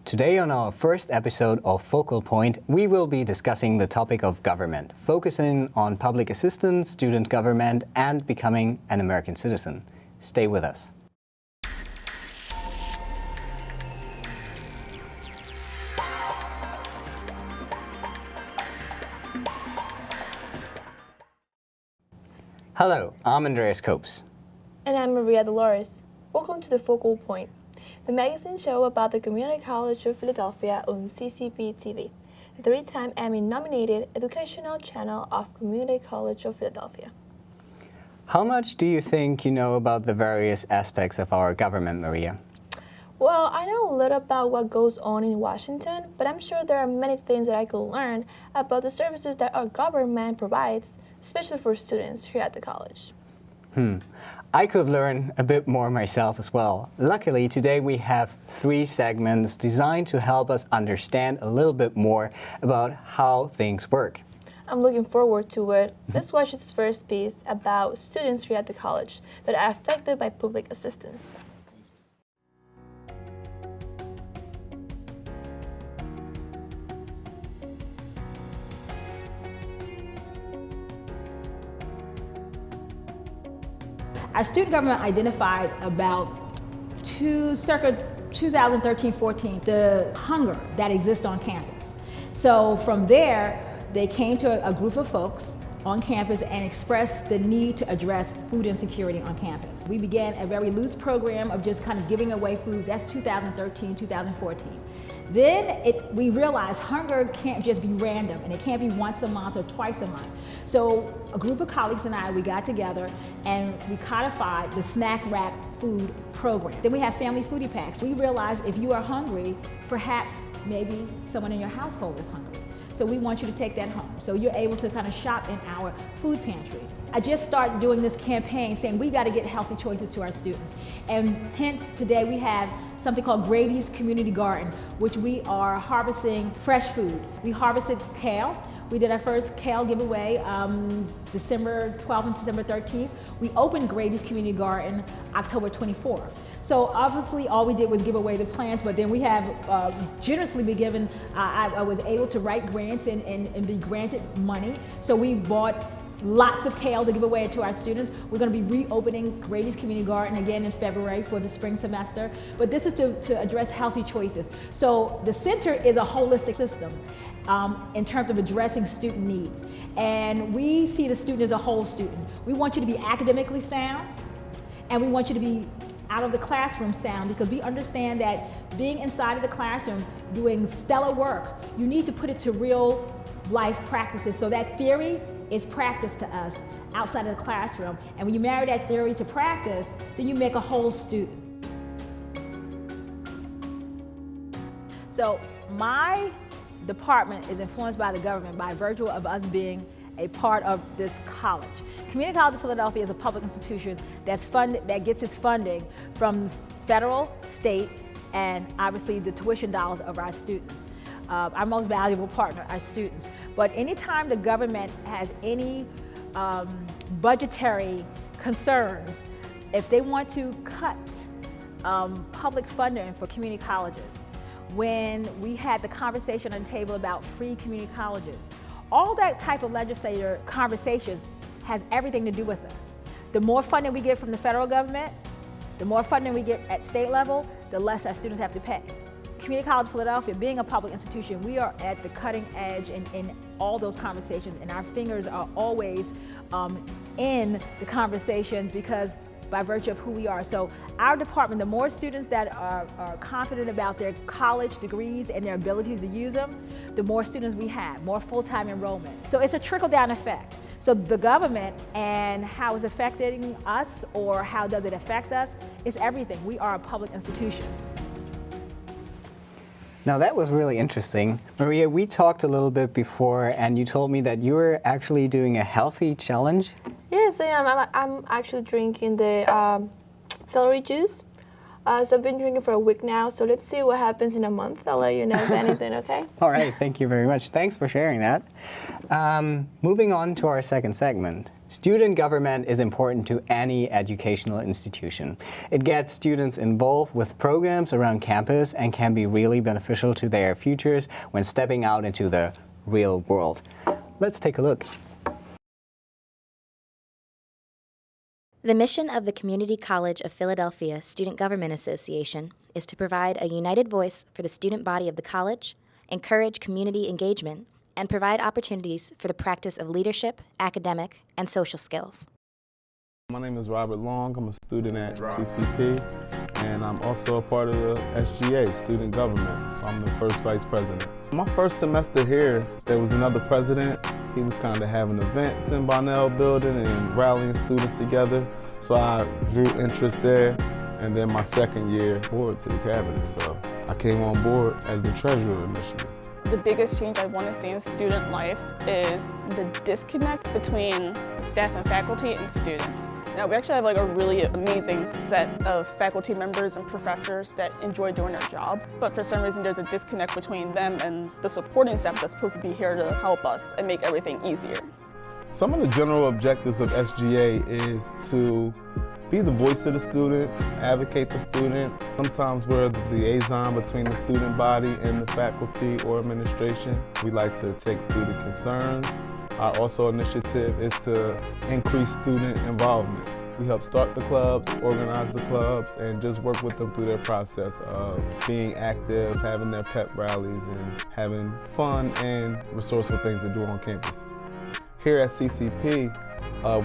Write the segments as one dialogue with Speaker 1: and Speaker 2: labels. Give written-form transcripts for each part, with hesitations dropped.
Speaker 1: Today on our first episode of Focal Point, we will be discussing the topic of government, focusing on public assistance, student government, and becoming an American citizen. Stay with us. Hello, I'm Andreas.
Speaker 2: And I'm Dolores. Welcome to the Focal Point, the magazine show about the Community College of Philadelphia on CCPTV, the three-time Emmy-nominated educational channel of Community College of Philadelphia.
Speaker 1: How much do you think you know about the various aspects of our government, Maria?
Speaker 2: Well, I know a little about what goes on in Washington, but I'm sure there are many things that I could learn about the services that our government provides, especially for students here at the college.
Speaker 1: I could learn a bit more myself as well. Luckily, today we have 3 segments designed to help us understand a little bit more about how things work.
Speaker 2: I'm looking forward to it. Let's watch this first piece about students here at the college that are affected by public assistance.
Speaker 3: Our student government identified about circa 2013-14, the hunger that exists on campus. So from there, they came to a group of folks on campus and expressed the need to address food insecurity on campus. We began a very loose program of just kind of giving away food. That's 2013, 2014. Then we realized hunger can't just be random, and it can't be once a month or twice a month. So a group of colleagues and I, we got together and we codified the snack wrap food program. Then we have family foodie packs. We realized if you are hungry, perhaps maybe someone in your household is hungry. So we want you to take that home. So you're able to kind of shop in our food pantry. I just started doing this campaign saying we got to get healthy choices to our students. And hence today we have something called Gravies Community Garden, which we are harvesting fresh food. We harvested kale. We did our first kale giveaway December 12th and December 13th. We opened Gravies Community Garden October 24th. So obviously all we did was give away the plants, but then we have generously been given, I was able to write grants and be granted money. So we bought lots of kale to give away to our students. We're going to be reopening Gravies Community Garden again in February for the spring semester. But this is to address healthy choices. So the center is a holistic system in terms of addressing student needs. And we see the student as a whole student. We want you to be academically sound, and we want you to be out of the classroom sound, because we understand that being inside of the classroom doing stellar work, you need to put it to real life practices. So that theory is practice to us outside of the classroom. And when you marry that theory to practice, then you make a whole student. So my department is influenced by the government by virtue of us being a part of this college. Community College of Philadelphia is a public institution that gets its funding from federal, state, and obviously the tuition dollars of our students. Our most valuable partner, our students. But anytime the government has any budgetary concerns, if they want to cut public funding for community colleges, when we had the conversation on the table about free community colleges, all that type of legislator conversations has everything to do with us. The more funding we get from the federal government, the more funding we get at state level, the less our students have to pay. Community College of Philadelphia, being a public institution, we are at the cutting edge in all those conversations, and our fingers are always in the conversations because by virtue of who we are. So our department, the more students that are confident about their college degrees and their abilities to use them, the more students we have, more full-time enrollment. So it's a trickle-down effect. So the government and how it's affecting us, or how does it affect us, is everything. We are a public institution.
Speaker 1: Now that was really interesting. Maria, we talked a little bit before and you told me that you were actually doing a healthy challenge.
Speaker 2: Yes, I am. I'm actually drinking the celery juice. So I've been drinking for a week now, so let's see what happens in a month. I'll let you know if anything, okay?
Speaker 1: All right, thank you very much. Thanks for sharing that. Moving on to our second segment. Student government is important to any educational institution. It gets students involved with programs around campus and can be really beneficial to their futures when stepping out into the real world. Let's take a look.
Speaker 4: The mission of the Community College of Philadelphia Student Government Association is to provide a united voice for the student body of the college, encourage community engagement, and provide opportunities for the practice of leadership, academic, and social skills.
Speaker 5: My name is Robert Long. I'm a student at CCP, and I'm also a part of the SGA, Student Government, so I'm the first vice president. My first semester here, there was another president. He was kind of having events in Bonnell Building and rallying students together, so I drew interest there. And then my second year, board to the cabinet, so I came on board as the treasurer initially.
Speaker 6: The biggest change I want to see in student life is the disconnect between staff and faculty and students. Now, we actually have like a really amazing set of faculty members and professors that enjoy doing their job, but for some reason there's a disconnect between them and the supporting staff that's supposed to be here to help us and make everything easier.
Speaker 5: Some of the general objectives of SGA is to be the voice of the students, advocate for students. Sometimes we're the liaison between the student body and the faculty or administration. We like to take student concerns. Our also initiative is to increase student involvement. We help start the clubs, organize the clubs, and just work with them through their process of being active, having their pep rallies, and having fun and resourceful things to do on campus. Here at CCP,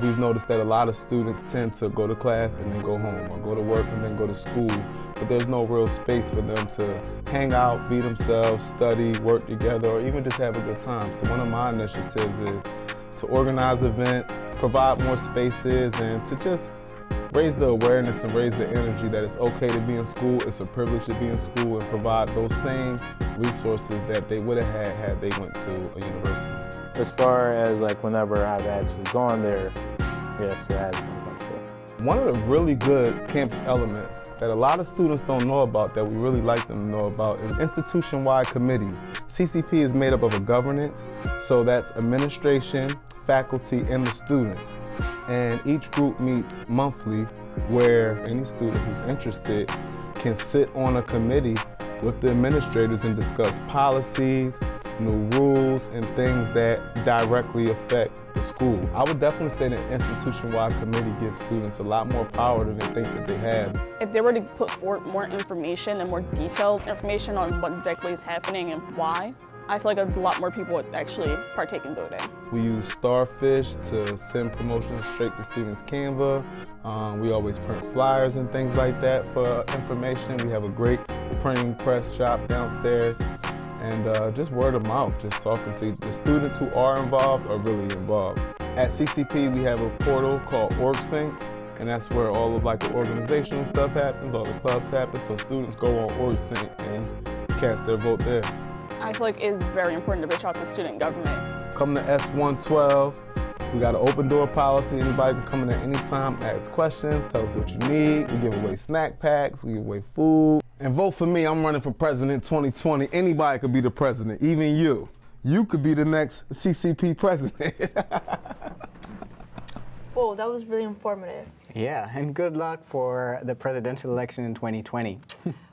Speaker 5: we've noticed that a lot of students tend to go to class and then go home, or go to work and then go to school, but there's no real space for them to hang out, be themselves, study, work together, or even just have a good time. So one of my initiatives is to organize events, provide more spaces, and to just raise the awareness and raise the energy that it's okay to be in school, it's a privilege to be in school, and provide those same resources that they would have had they went to a university.
Speaker 7: As far as like whenever I've actually gone there, yes, it has been helpful.
Speaker 5: One of the really good campus elements that a lot of students don't know about that we really like them to know about is institution-wide committees. CCP is made up of a governance, so that's administration, faculty, and the students. And each group meets monthly where any student who's interested can sit on a committee with the administrators and discuss policies, new rules, and things that directly affect the school. I would definitely say that institution-wide committee gives students a lot more power than they think that they have.
Speaker 6: If they were to put forth more information and more detailed information on what exactly is happening and why, I feel like a lot more people would actually partake in voting.
Speaker 5: We use Starfish to send promotions straight to students' Canva. We always print flyers and things like that for information. We have a great printing press shop downstairs. And just word of mouth, just talking to the students who are involved are really involved. At CCP, we have a portal called OrgSync, and that's where all of like the organizational stuff happens, all the clubs happen, so students go on OrgSync and cast their vote there.
Speaker 6: I feel like it's very important to reach out to student government.
Speaker 5: Come to S112. We got an open door policy. Anybody can come in at any time, ask questions, tell us what you need. We give away snack packs, we give away food. And vote for me, I'm running for president 2020. Anybody could be the president, even you. You could be the next CCP president.
Speaker 2: Whoa, that was really informative.
Speaker 1: Yeah, and good luck for the presidential election in 2020.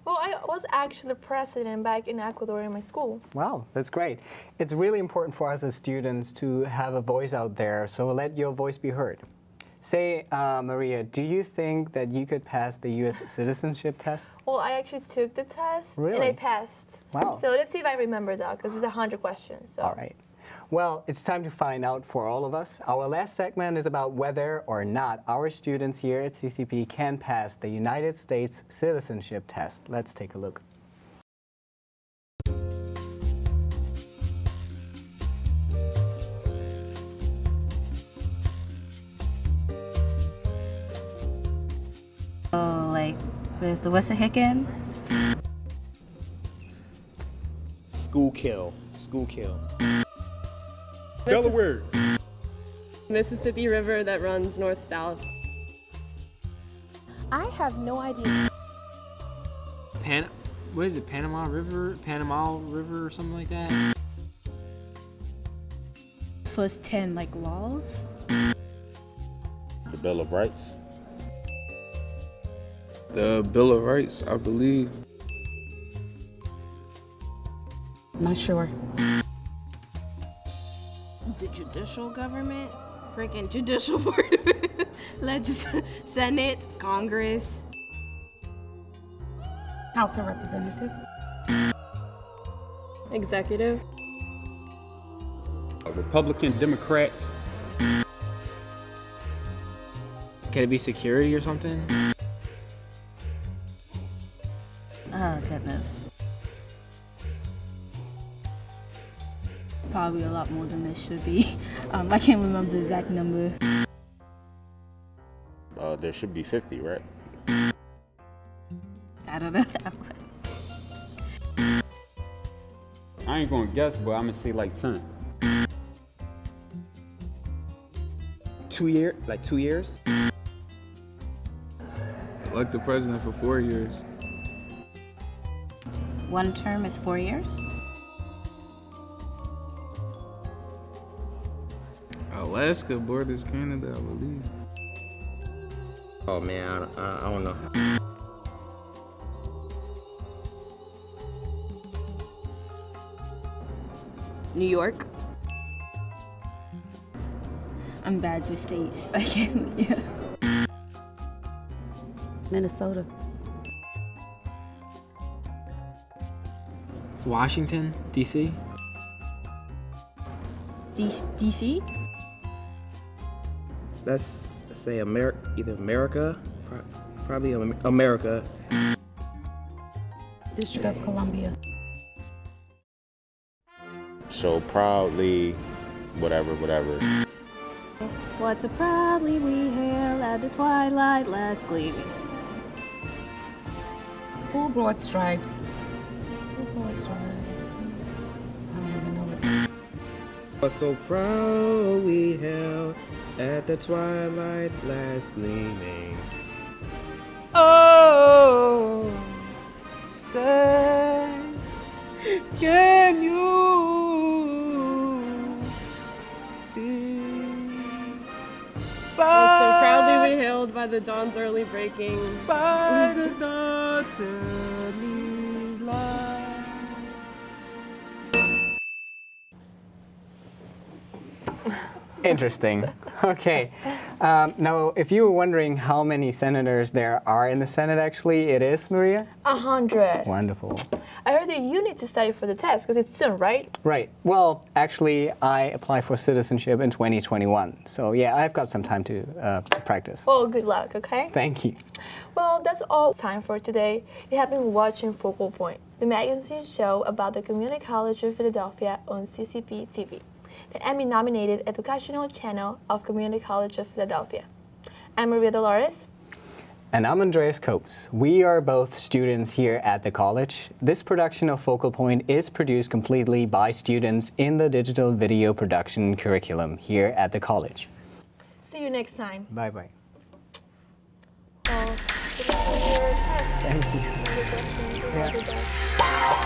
Speaker 2: Well, I was actually president back in Ecuador in my school.
Speaker 1: Wow, that's great. It's really important for us as students to have a voice out there, so let your voice be heard. Say, Maria, do you think that you could pass the U.S. Citizenship Test?
Speaker 2: Well, I actually took the test and
Speaker 1: Really?
Speaker 2: I passed.
Speaker 1: Wow.
Speaker 2: So let's see if I remember that, because it's 100 questions. So.
Speaker 1: All right. Well, it's time to find out for all of us. Our last segment is about whether or not our students here at CCP can pass the United States Citizenship Test. Let's take a look.
Speaker 8: So, like, there's the Wissahickon.
Speaker 9: School kill. Delaware.
Speaker 10: Mississippi River that runs north-south.
Speaker 2: I have no idea.
Speaker 11: What is it, Panama River or something like that?
Speaker 8: First 10, like, laws.
Speaker 12: Bill of Rights.
Speaker 13: The Bill of Rights, I believe.
Speaker 8: Not sure.
Speaker 10: The judicial government, freaking judicial part of it. Senate, Congress.
Speaker 8: House of Representatives.
Speaker 10: Executive.
Speaker 11: Republican, Democrats. Can it be security or something?
Speaker 8: Oh, goodness. Probably a lot more than there should be. I can't remember the exact number.
Speaker 12: There should be 50, right?
Speaker 8: I don't know that one.
Speaker 11: I ain't gonna guess, but I'm gonna say like 10.
Speaker 9: 2 years? Like 2 years?
Speaker 13: Elect the president for 4 years.
Speaker 8: One term is 4 years.
Speaker 13: Alaska borders Canada, I believe.
Speaker 9: Oh man, I don't know.
Speaker 10: New York.
Speaker 8: I'm bad with states. I can't, yeah. Minnesota.
Speaker 11: Washington, D.C.
Speaker 8: DC?
Speaker 9: Let's say either America, probably America.
Speaker 8: District of Columbia.
Speaker 12: So proudly, whatever.
Speaker 10: What so proudly we hail at the twilight last gleaming.
Speaker 8: Full broad stripes. Full broad stripes. I don't even know it.
Speaker 9: But so proud we held at the twilight's last gleaming.
Speaker 13: Oh, say, can you see?
Speaker 10: So proudly we hailed by the dawn's early breaking.
Speaker 13: By the dawn's early light.
Speaker 1: Interesting. Okay. Now, if you were wondering how many senators there are in the Senate, actually, it is, Maria?
Speaker 2: 100.
Speaker 1: Wonderful.
Speaker 2: I heard that you need to study for the test because it's soon, right?
Speaker 1: Right. Well, actually, I applied for citizenship in 2021. So, yeah, I've got some time to practice.
Speaker 2: Well, good luck, okay?
Speaker 1: Thank you.
Speaker 2: Well, that's all time for today. You have been watching Focal Point, the magazine show about the Community College of Philadelphia on CCPTV, the Emmy-nominated educational channel of Community College of Philadelphia. I'm Maria Dolores.
Speaker 1: And I'm Andreas. We are both students here at the college. This production of Focal Point is produced completely by students in the digital video production curriculum here at the college.
Speaker 2: See you next time.
Speaker 1: Bye-bye.
Speaker 2: Well, good luck with your test.
Speaker 1: Thank you.
Speaker 2: Yeah.